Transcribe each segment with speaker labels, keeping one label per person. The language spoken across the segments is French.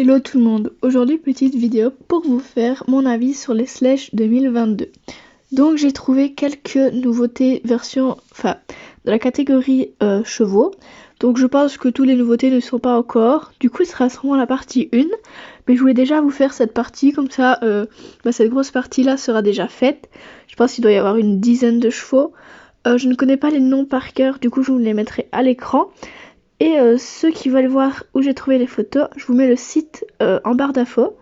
Speaker 1: Hello tout le monde, aujourd'hui petite vidéo pour vous faire mon avis sur les Slush 2022. Donc j'ai trouvé quelques nouveautés de la catégorie chevaux. Donc je pense que toutes les nouveautés ne sont pas encore, du coup ce sera sûrement la partie 1. Mais je voulais déjà vous faire cette partie, comme ça cette grosse partie là sera déjà faite. Je pense qu'il doit y avoir une dizaine de chevaux. Je ne connais pas les noms par cœur, du coup je vous les mettrai à l'écran. Et ceux qui veulent voir où j'ai trouvé les photos, je vous mets le site en barre d'infos.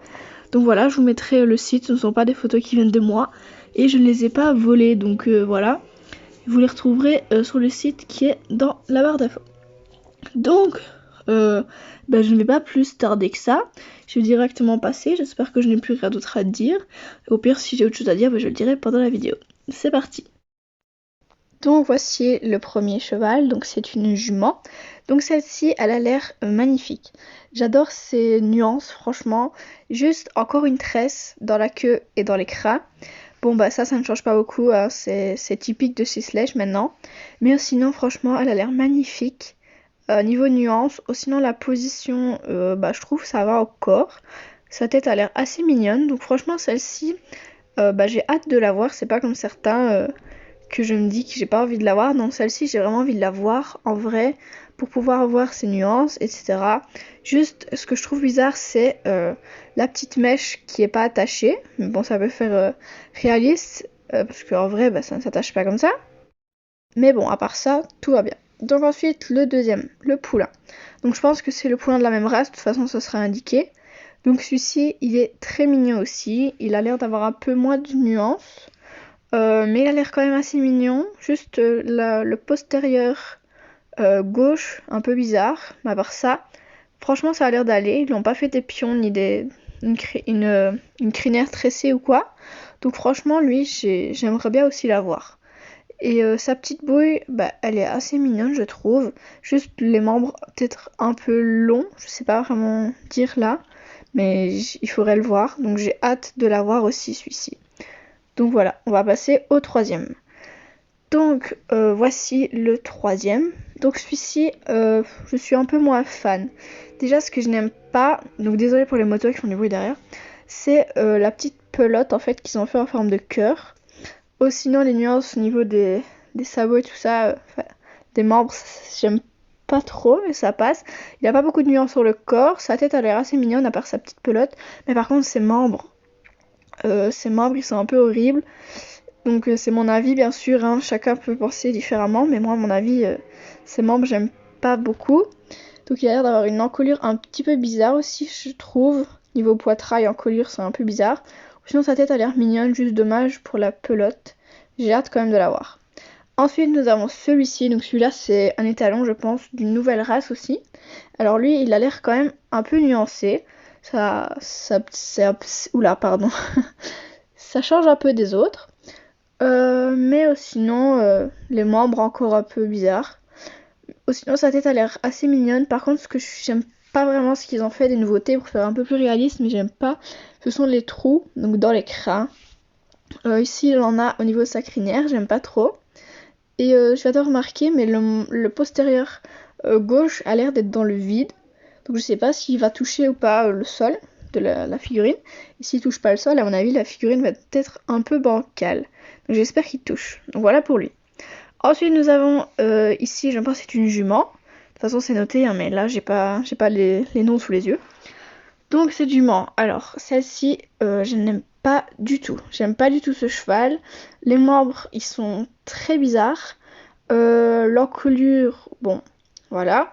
Speaker 1: Donc voilà, je vous mettrai le site, ce ne sont pas des photos qui viennent de moi. Et je ne les ai pas volées, donc voilà. Vous les retrouverez sur le site qui est dans la barre d'infos. Donc, je ne vais pas plus tarder que ça. Je vais directement passer, j'espère que je n'ai plus rien d'autre à dire. Au pire, si j'ai autre chose à dire, je le dirai pendant la vidéo. C'est parti. Donc voici le premier cheval, donc c'est une jument. Donc celle-ci, elle a l'air magnifique. J'adore ses nuances, franchement. Juste encore une tresse dans la queue et dans les crins. Bon ça ne change pas beaucoup, hein. C'est typique de ces Slush maintenant. Mais sinon, franchement, elle a l'air magnifique. Niveau nuance, sinon la position, je trouve ça va au corps. Sa tête a l'air assez mignonne, donc franchement celle-ci, j'ai hâte de la voir. C'est pas comme certains que je me dis que j'ai pas envie de la voir. Non, celle-ci, j'ai vraiment envie de la voir en vrai pour pouvoir voir ses nuances, etc. Juste, ce que je trouve bizarre, c'est la petite mèche qui est pas attachée. Mais bon, ça peut faire réaliste, parce qu'en vrai, ça ne s'attache pas comme ça. Mais bon, à part ça, tout va bien. Donc ensuite, le deuxième, le poulain. Donc je pense que c'est le poulain de la même race, de toute façon, ça sera indiqué. Donc celui-ci, il est très mignon aussi. Il a l'air d'avoir un peu moins de nuances. Mais il a l'air quand même assez mignon. Juste le postérieur gauche, un peu bizarre. Mais à part ça, franchement, ça a l'air d'aller. Ils n'ont pas fait des pions ni une crinière tressée ou quoi. Donc franchement, lui, j'aimerais bien aussi l'avoir. Et sa petite bouille, elle est assez mignonne, je trouve. Juste les membres peut-être un peu longs. Je sais pas vraiment dire là. Mais il faudrait le voir. Donc j'ai hâte de l'avoir aussi, celui-ci. Donc voilà, on va passer au troisième. Donc voici le troisième. Donc celui-ci, je suis un peu moins fan. Déjà, ce que je n'aime pas, donc désolé pour les motos qui font du bruit derrière, c'est la petite pelote en fait qu'ils ont fait en forme de cœur. Sinon les nuances au niveau des sabots et tout ça, des membres, j'aime pas trop, mais ça passe. Il a pas beaucoup de nuances sur le corps, sa tête a l'air assez mignonne à part sa petite pelote, mais par contre ses membres, ils sont un peu horribles. Donc c'est mon avis bien sûr, hein. Chacun peut penser différemment, mais moi à mon avis, ses membres j'aime pas beaucoup. Donc il a l'air d'avoir une encolure un petit peu bizarre aussi, je trouve. Niveau poitrail, encolure, c'est un peu bizarre. Sinon sa tête a l'air mignonne, juste dommage pour la pelote. J'ai hâte quand même de la voir. Ensuite nous avons celui-ci, donc celui-là c'est un étalon je pense d'une nouvelle race aussi. Alors lui il a l'air quand même un peu nuancé. Oula pardon. Ça change un peu des autres. Mais sinon, les membres encore un peu bizarres. Sinon, sa tête a l'air assez mignonne. Par contre, ce que j'aime pas vraiment, ce qu'ils ont fait des nouveautés pour faire un peu plus réaliste, mais j'aime pas, ce sont les trous, donc dans les crins. Ici, il en a au niveau de sa crinière, j'aime pas trop. Et je viens de remarquer, mais le postérieur gauche a l'air d'être dans le vide. Donc je sais pas s'il va toucher ou pas le sol de la figurine. Et s'il touche pas le sol, à mon avis, la figurine va être un peu bancale. Donc j'espère qu'il touche. Donc voilà pour lui. Ensuite, nous avons ici, je pense que c'est une jument. De toute façon, c'est noté, hein, mais là, j'ai pas les noms sous les yeux. Donc cette jument. Alors, celle-ci, je n'aime pas du tout. J'aime pas du tout ce cheval. Les membres, ils sont très bizarres. L'encolure, bon, voilà.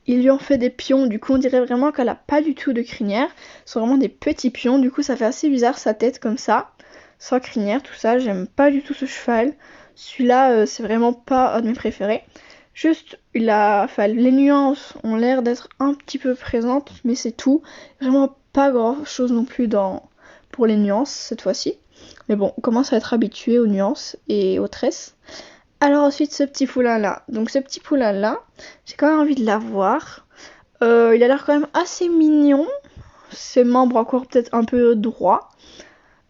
Speaker 1: Ils lui ont fait des pions, du coup on dirait vraiment qu'elle a pas du tout de crinière. Ce sont vraiment des petits pions, du coup ça fait assez bizarre sa tête comme ça. Sans crinière, tout ça, j'aime pas du tout ce cheval. Celui-là, c'est vraiment pas un de mes préférés. Juste, les nuances ont l'air d'être un petit peu présentes, mais c'est tout. Vraiment pas grand chose non plus pour les nuances cette fois-ci. Mais bon, on commence à être habitué aux nuances et aux tresses. Alors ensuite ce petit poulain là. Donc ce petit poulain là, j'ai quand même envie de l'avoir. Il a l'air quand même assez mignon. Ses membres encore peut-être un peu droits.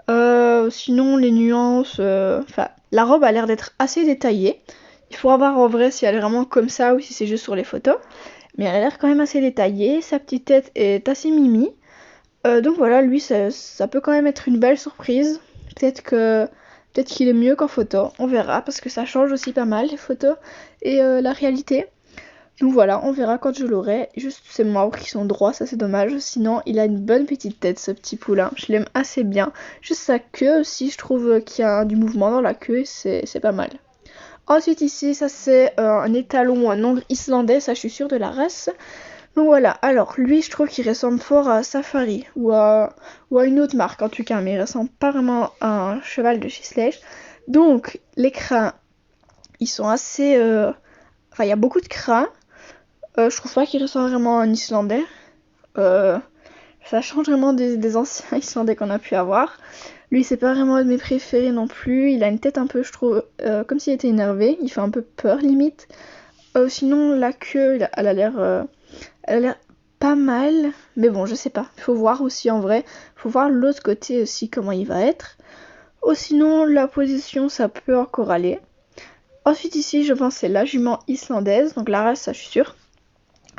Speaker 1: Sinon les nuances, la robe a l'air d'être assez détaillée. Il faut voir en vrai si elle est vraiment comme ça ou si c'est juste sur les photos. mais elle a l'air quand même assez détaillée. Sa petite tête est assez mimi. Donc voilà, lui, ça peut quand même être une belle surprise. Peut-être qu'il est mieux qu'en photo, on verra, parce que ça change aussi pas mal les photos et la réalité. Donc voilà, on verra quand je l'aurai. Juste ses membres qui sont droits, ça c'est dommage. Sinon, il a une bonne petite tête, ce petit poulain. Je l'aime assez bien. Juste sa queue aussi, je trouve qu'il y a du mouvement dans la queue, c'est pas mal. Ensuite ici, ça c'est un étalon, un ogre islandais, ça je suis sûre de la race. Donc voilà, alors lui je trouve qu'il ressemble fort à Safari ou à une autre marque en tout cas, mais il ressemble pas vraiment à un cheval de chez Sledge. Donc les crins, ils sont assez... Enfin il y a beaucoup de crins. Je trouve pas qu'il ressemble vraiment à un Islandais. Euh, Ça change vraiment des anciens Islandais qu'on a pu avoir. Lui c'est pas vraiment un de mes préférés non plus. Il a une tête un peu, je trouve, comme s'il était énervé. Il fait un peu peur limite. Sinon la queue, elle a l'air pas mal, mais bon, je sais pas. Il faut voir aussi en vrai. Il faut voir l'autre côté aussi, comment il va être. Sinon, la position, ça peut encore aller. Ensuite, ici, je pense c'est la jument islandaise. Donc la race, ça, je suis sûre.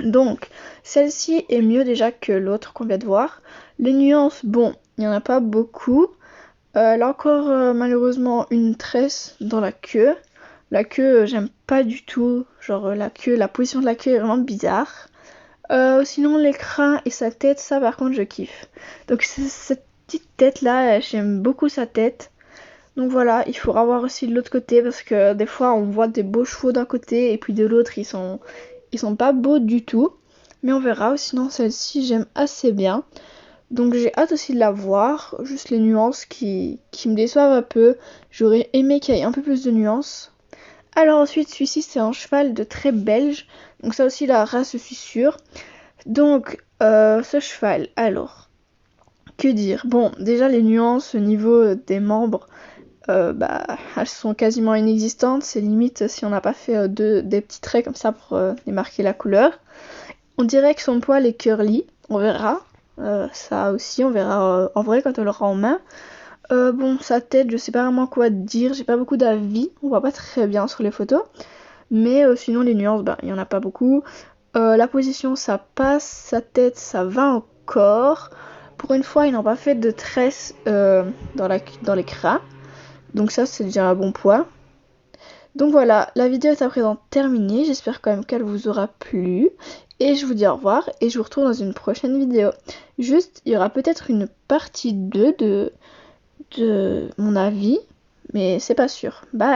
Speaker 1: Donc, celle-ci est mieux déjà que l'autre qu'on vient de voir. Les nuances, bon, il n'y en a pas beaucoup. Elle a encore malheureusement une tresse dans la queue. La queue, j'aime pas du tout. Genre, la position de la queue est vraiment bizarre. Sinon les crins et sa tête, ça par contre je kiffe. Donc cette petite tête là, j'aime beaucoup sa tête. Donc voilà, il faudra voir aussi de l'autre côté parce que des fois on voit des beaux chevaux d'un côté et puis de l'autre ils sont pas beaux du tout. Mais on verra, sinon celle-ci j'aime assez bien. Donc j'ai hâte aussi de la voir, juste les nuances qui me déçoivent un peu. J'aurais aimé qu'il y ait un peu plus de nuances. Alors ensuite, celui-ci c'est un cheval de trait belge, donc ça aussi la race je suis sûre. Donc ce cheval, alors, que dire? Bon, déjà les nuances au niveau des membres, elles sont quasiment inexistantes, c'est limite si on n'a pas fait des petits traits comme ça pour démarquer la couleur. On dirait que son poil est curly, on verra, ça aussi on verra en vrai quand on l'aura en main. Bon, sa tête, je sais pas vraiment quoi dire, j'ai pas beaucoup d'avis, on voit pas très bien sur les photos. Mais sinon, les nuances, il y en a pas beaucoup. La position, ça passe, sa tête, ça va encore. Pour une fois, ils n'ont pas fait de tresse dans les crins. Donc ça, c'est déjà un bon point. Donc voilà, la vidéo est à présent terminée. J'espère quand même qu'elle vous aura plu. Et je vous dis au revoir et je vous retrouve dans une prochaine vidéo. Juste, il y aura peut-être une partie 2 de mon avis, mais c'est pas sûr. Bye!